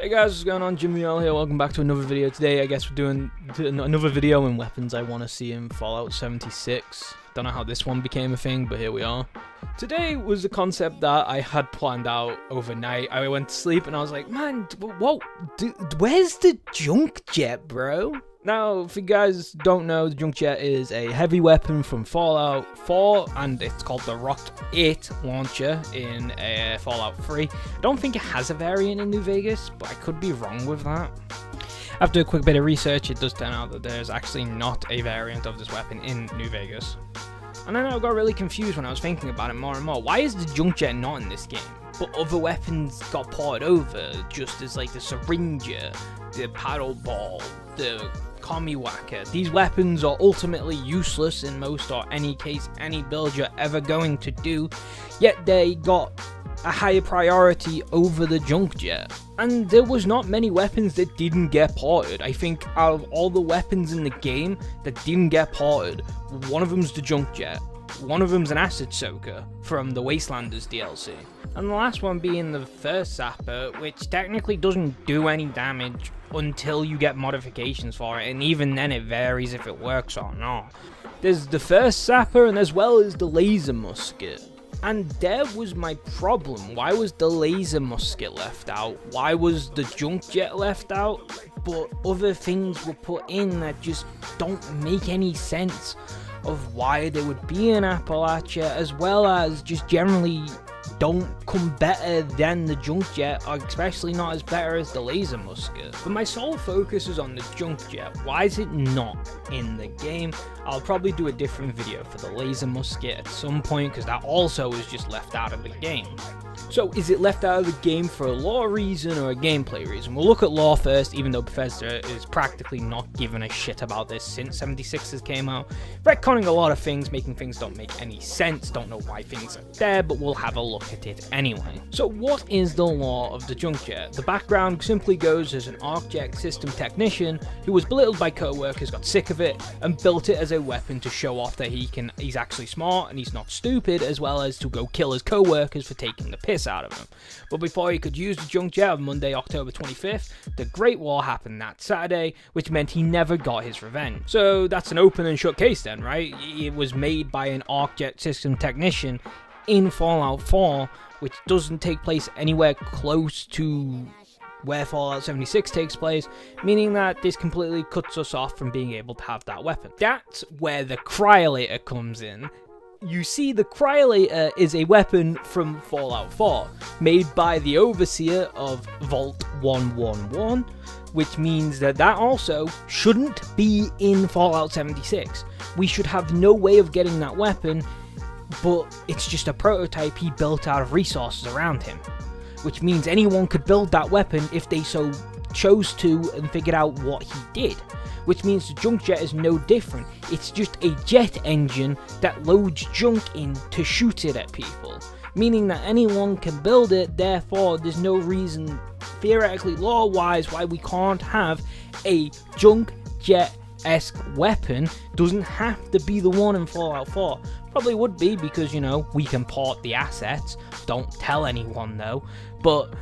Hey guys, what's going on? Jimmy L here. Welcome back to another video. Today, I guess we're doing another video in weapons I want to see in Fallout 76. Don't know how this one became a thing, but here we are. Today was a concept that I had planned out overnight. I went to sleep and I was like, man, whoa, where's the junk jet, bro? Now, if you guys don't know, the junk jet is a heavy weapon from Fallout 4, and it's called the Rocket 8 launcher in Fallout 3. I don't think it has a variant in New Vegas, but I could be wrong with that. After a quick bit of research, it does turn out that there's actually not a variant of this weapon in New Vegas. And then I got really confused when I was thinking about it more and more. Why is the junk jet not in this game? But other weapons got ported over, just as like the syringer, the paddle ball, the commie whacker. These weapons are ultimately useless in most or any case any build you're ever going to do, yet they got a higher priority over the junk jet. And there was not many weapons that didn't get ported. I think out of all the weapons in the game that didn't get ported, one of them's the junk jet, one of them's an acid soaker from the Wastelanders DLC, and the last one being the first sapper, which technically doesn't do any damage until you get modifications for it, and even then it varies if it works or not. There's the first sapper, and as well as the laser musket. And there was my problem. Why was the laser musket left out? Why was the junk jet left out? But other things were put in that just don't make any sense of why they would be in Appalachia, as well as just generally don't come better than the junk jet, or especially not as better as the laser musket. But my sole focus is on the junk jet. Why is it not in the game? I'll probably do a different video for the laser musket at some point, because that also is just left out of the game. So is it left out of the game for a lore reason or a gameplay reason? We'll look at lore first, even though Bethesda is practically not giving a shit about this since 76 has came out. Retconning a lot of things, making things don't make any sense, don't know why things are there, but we'll have a look at it anyway. So what is the lore of the junk jet? The background simply goes as an ArcJet system technician who was belittled by co-workers, got sick of it, and built it as a weapon to show off that he's actually smart and he's not stupid, as well as to go kill his co-workers for taking the piss out of him. But before he could use the junk jet on Monday, October 25th, the Great War happened that Saturday, which meant he never got his revenge. So that's an open and shut case then, right? It was made by an ArcJet system technician in Fallout 4, which doesn't take place anywhere close to where Fallout 76 takes place, meaning that this completely cuts us off from being able to have that weapon. That's where the Cryolator comes in. You see, the Cryolator is a weapon from Fallout 4, made by the Overseer of Vault 111, which means that also shouldn't be in Fallout 76. We should have no way of getting that weapon, but it's just a prototype he built out of resources around him, which means anyone could build that weapon if they so chose to and figured out what he did. Which means the junk jet is no different. It's just a jet engine that loads junk in to shoot it at people. Meaning that anyone can build it, therefore there's no reason, theoretically lore-wise, why we can't have a junk jet-esque weapon. Doesn't have to be the one in Fallout 4. Probably would be because, you know, we can port the assets. Don't tell anyone though. But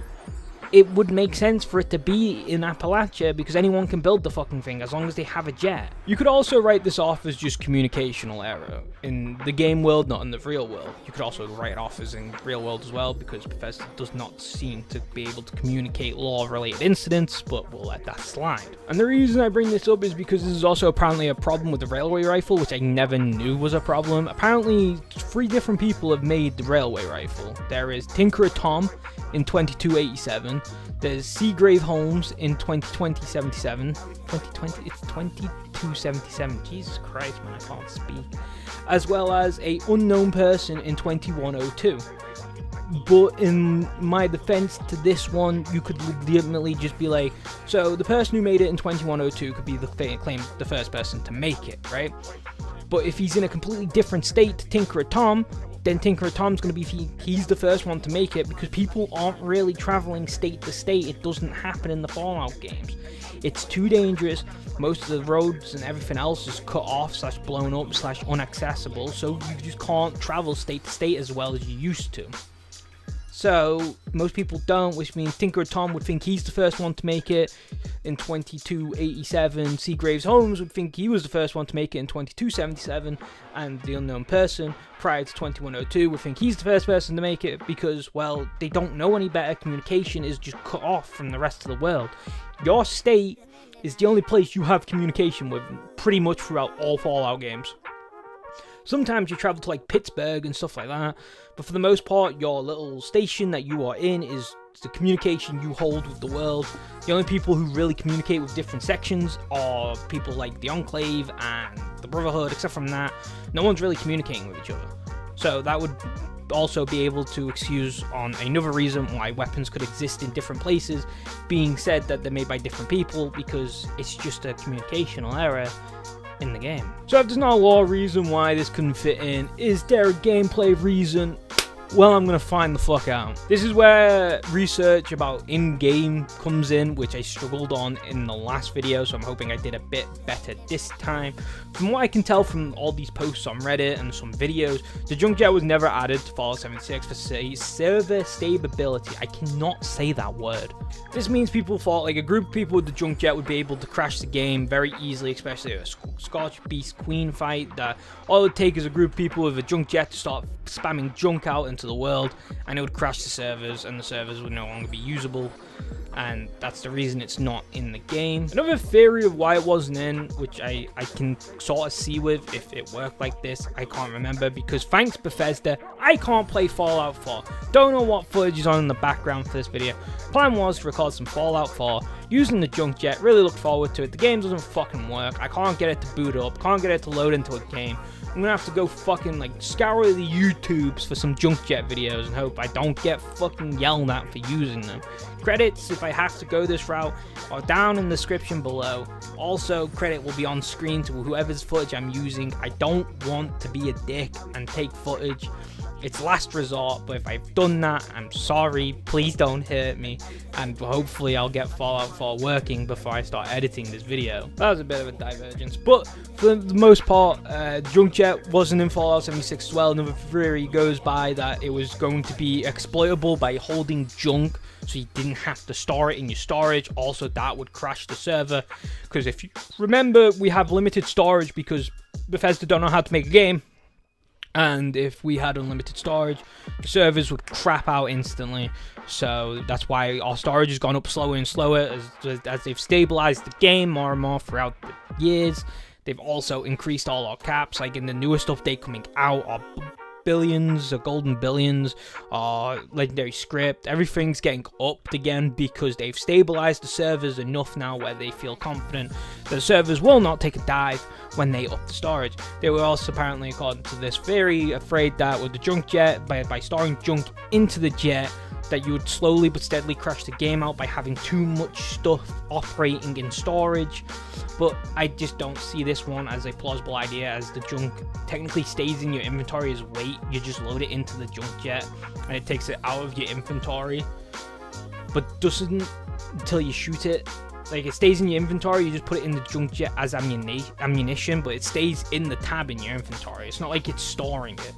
it would make sense for it to be in Appalachia because anyone can build the fucking thing as long as they have a jet. You could also write this off as just communicational error in the game world, not in the real world. You could also write it off as in real world as well, because Bethesda does not seem to be able to communicate lore-related incidents, but we'll let that slide. And the reason I bring this up is because this is also apparently a problem with the railway rifle, which I never knew was a problem. Apparently, 3 different people have made the railway rifle. There is Tinkerer Tom in 2287, there's Seagrave Holmes in 2077, it's 2277, Jesus Christ man, I can't speak, as well as a unknown person in 2102. But in my defense to this one, you could legitimately just be like, so the person who made it in 2102 could be the first person to make it, right? But if he's in a completely different state to Tinkerer Tom, then Tinkerer Tom's going to be, he's the first one to make it, because people aren't really traveling state to state. It doesn't happen in the Fallout games. It's too dangerous. Most of the roads and everything else is cut off / blown up / unaccessible, so you just can't travel state to state as well as you used to. So most people don't, which means Tinker Tom would think he's the first one to make it in 2287. Seagraves Holmes would think he was the first one to make it in 2277, and the unknown person prior to 2102 would think he's the first person to make it because, well, they don't know any better. Communication is just cut off from the rest of the world. Your state is the only place you have communication with pretty much throughout all Fallout games. Sometimes you travel to like Pittsburgh and stuff like that, but for the most part, your little station that you are in is the communication you hold with the world. The only people who really communicate with different sections are people like the Enclave and the Brotherhood. Except from that, no one's really communicating with each other. So that would also be able to excuse on another reason why weapons could exist in different places, being said that they're made by different people, because it's just a communicational error in the game. So if there's not a law reason why this couldn't fit in, is there a gameplay reason? Well, I'm gonna find the fuck out. This is where research about in-game comes in, which I struggled on in the last video, so I'm hoping I did a bit better this time. From what I can tell from all these posts on Reddit and some videos, the junk jet was never added to Fallout 76 for server stability. I cannot say that word. This means people thought like a group of people with the junk jet would be able to crash the game very easily, especially a Scorch Beast Queen fight. That all it would take is a group of people with a junk jet to start spamming junk out into the world, and it would crash the servers, and the servers would no longer be usable. And that's the reason it's not in the game. Another theory of why it wasn't in, which I can sort of see with if it worked like this, I can't remember, because thanks Bethesda, I can't play Fallout 4. Don't know what footage is on in the background for this video. Plan was to record some Fallout 4 using the junk jet. Really look forward to it. The game doesn't fucking work. I can't get it to boot up, can't get it to load into a game. I'm gonna have to go fucking like scour the YouTubes for some junk jet videos and hope I don't get fucking yelled at for using them. Credits, if I have to go this route, are down in the description below. Also, credit will be on screen to whoever's footage I'm using. I don't want to be a dick and take footage. It's last resort, but if I've done that, I'm sorry. Please don't hurt me, and hopefully I'll get Fallout 4 working before I start editing this video. That was a bit of a divergence, but for the most part, junk jet wasn't in Fallout 76 as well. Another theory goes by that it was going to be exploitable by holding junk, so you didn't have to store it in your storage. Also, that would crash the server, because if you remember, we have limited storage because Bethesda don't know how to make a game. And if we had unlimited storage, the servers would crap out instantly. So that's why our storage has gone up slower and slower as they've stabilized the game more and more throughout the years. They've also increased all our caps, like in the newest update coming out, our billions, or golden billions, or legendary script, everything's getting upped again because they've stabilized the servers enough now where they feel confident that the servers will not take a dive when they up the storage. They were also apparently, according to this theory, afraid that with the junk jet, by storing junk into the jet, that you would slowly but steadily crash the game out by having too much stuff operating in storage. But I just don't see this one as a plausible idea, as the junk technically stays in your inventory as weight. You just load it into the junk jet and it takes it out of your inventory, but doesn't until you shoot it. Like, it stays in your inventory, you just put it in the junk jet as ammunition, but it stays in the tab in your inventory. It's not like it's storing it.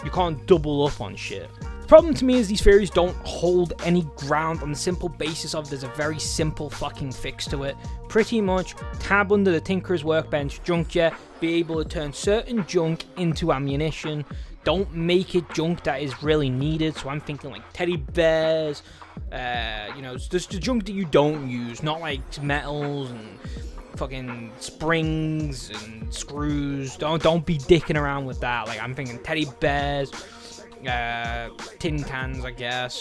You can't double up on shit. The problem to me is these theories don't hold any ground on the simple basis of there's a very simple fucking fix to it. Pretty much, tab under the Tinker's Workbench, junk jet, be able to turn certain junk into ammunition. Don't make it junk that is really needed. So I'm thinking like teddy bears, you know, just the junk that you don't use, not like metals and fucking springs and screws. Don't be dicking around with that. Like, I'm thinking teddy bears, tin cans, I guess,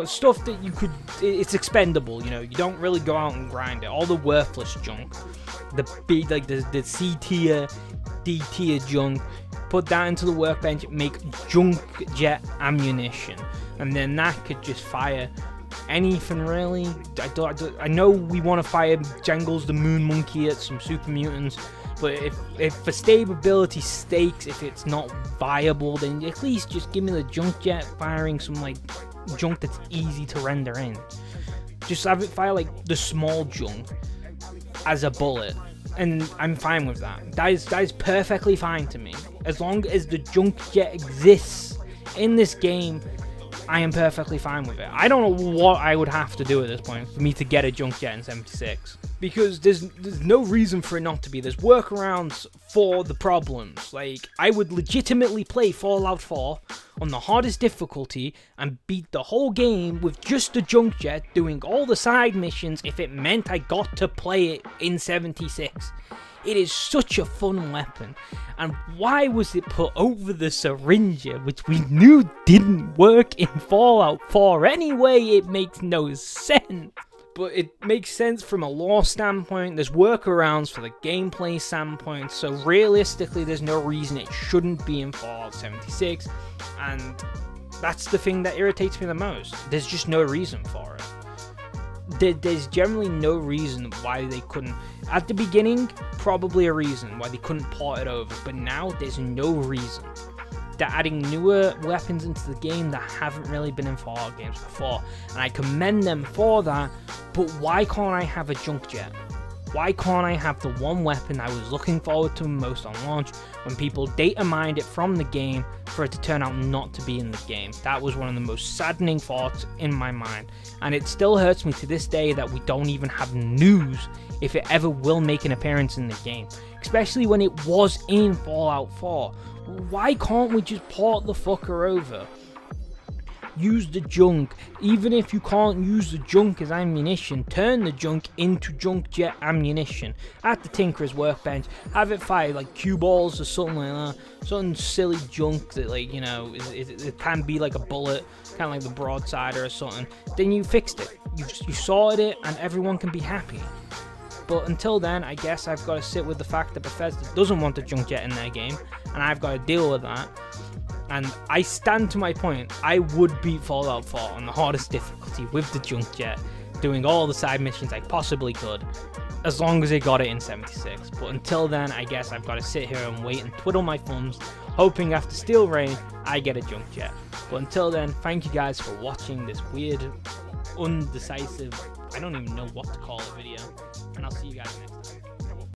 stuff that you could, it's expendable, you know, you don't really go out and grind it. All the worthless junk, the C tier, D tier junk, put that into the workbench, make junk jet ammunition, and then that could just fire anything really. I know we want to fire Jangles the Moon Monkey at some super mutants, but if for stability stakes, if it's not viable, then at least just give me the junk jet firing some like junk that's easy to render in. Just have it fire like the small junk as a bullet, and I'm fine with that. That is perfectly fine to me, as long as the junk jet exists in this game I am perfectly fine with it. I don't know what I would have to do at this point for me to get a junk jet in 76. Because there's no reason for it not to be. There's workarounds for the problems. Like, I would legitimately play Fallout 4 on the hardest difficulty and beat the whole game with just a junk jet doing all the side missions if it meant I got to play it in 76. It is such a fun weapon, and why was it put over the Syringer, which we knew didn't work in Fallout 4 anyway? It makes no sense. But it makes sense from a lore standpoint. There's workarounds for the gameplay standpoint, so realistically there's no reason it shouldn't be in Fallout 76, and that's the thing that irritates me the most. There's just no reason for it. There's generally no reason why they couldn't. At the beginning, probably a reason why they couldn't port it over, but now there's no reason. They're adding newer weapons into the game that haven't really been in Fallout games before, and I commend them for that, but why can't I have a junk jet? Why can't I have the one weapon I was looking forward to most on launch when people data mined it from the game for it to turn out not to be in the game? That was one of the most saddening thoughts in my mind, and it still hurts me to this day that we don't even have news if it ever will make an appearance in the game, especially when it was in Fallout 4. Why can't we just port the fucker over? Use the junk. Even if you can't use the junk as ammunition, turn the junk into junk jet ammunition at the Tinker's workbench. Have it fire like cue balls or something like that. Something silly junk that, like, you know, it can be like a bullet, kind of like the broadside or something. Then you fixed it. You sorted it, and everyone can be happy. But until then, I guess I've got to sit with the fact that Bethesda doesn't want a junk jet in their game, and I've got to deal with that. And I stand to my point. I would beat Fallout 4 on the hardest difficulty with the junk jet, doing all the side missions I possibly could, as long as it got it in 76. But until then, I guess I've got to sit here and wait and twiddle my thumbs, hoping after Steel Rain, I get a junk jet. But until then, thank you guys for watching this weird, undecisive, I don't even know what to call a video, and I'll see you guys next time.